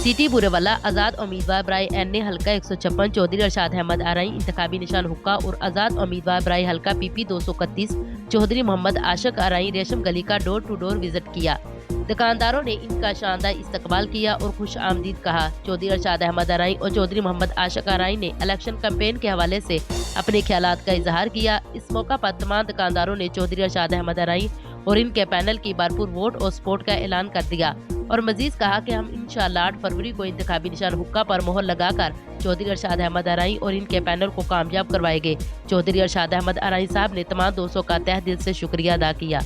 City Burewala आज़ाद उम्मीदवार बराए N A हल्का 156 चौधरी अरशाद अहमद आरई इंतखाबी निशान हुक्का और आज़ाद उम्मीदवार बराए हल्का PP 231 चौधरी मोहम्मद आशिक आरई रेशम गली का डोर टू डोर विजिट किया। दुकानदारों ने इनका शानदार इस्तकबाल किया और खुश आमदीद कहा। चौधरी अरशाद अहमद आरई और चौधरी मोहम्मद आशिक आरई ने इलेक्शन कैंपेन के हवाले से अपने ख्यालात का इजहार किया। इस मौका पर तमाम दुकानदारों ने चौधरी अरशाद अहमद आरई और इनके पैनल की भरपूर वोट और सपोर्ट का ऐलान कर दिया और मजीद कहा कि हम इंशाअल्लाह 8 फरवरी को इंतखाबी निशान हुक्का पर मोहर लगाकर चौधरी अरशाद अहमद आरई और इनके पैनल को कामयाब करवाएंगे। चौधरी अरशाद अहमद आरई साहब ने तमाम दोस्तों का तहे दिल से शुक्रिया अदा किया।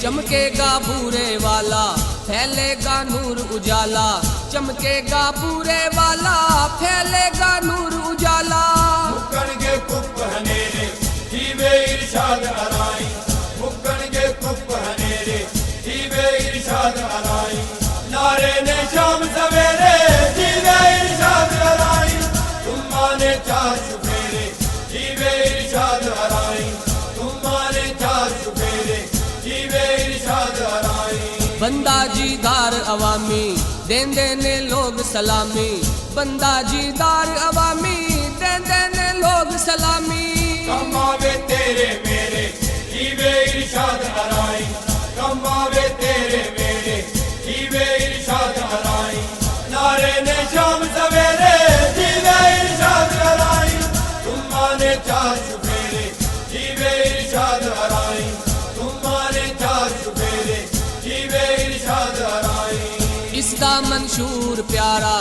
चमकेगा पूरे वाला, फैलेगा नूर उजाला, चमकेगा पूरे वाला, फैलेगा नूर उजाला। मुक्कणगे कुप हनेरे जीवे इरशाद अराई, मुक्कणगे कुप हनेरे जीवे इरशाद अराई, नारे ने शाम सवेरे जीवे इरशाद अराई, तुम माने चार चुफेरे जीवे इरशाद अराई, तुम माने चार चुफेरे जीवे इरशाद अराई। बंदा जीदार अवामी देंदे ने लोग सलामी, बंदा जीदार अवामी देंदे ने लोग सलामी। कमावे तेरे मेरे जीवे इरशाद अराई, कमावे तेरे मेरे जीवे इरशाद अराई, नारे ने शाम सवेरे जीवे इरशाद अराई, तुम माने चार चुफेरे जीवे इरशाद अराई, तुम माने चार चुफेरे जीवे इरशाद अराई। इसका मंशूर प्यारा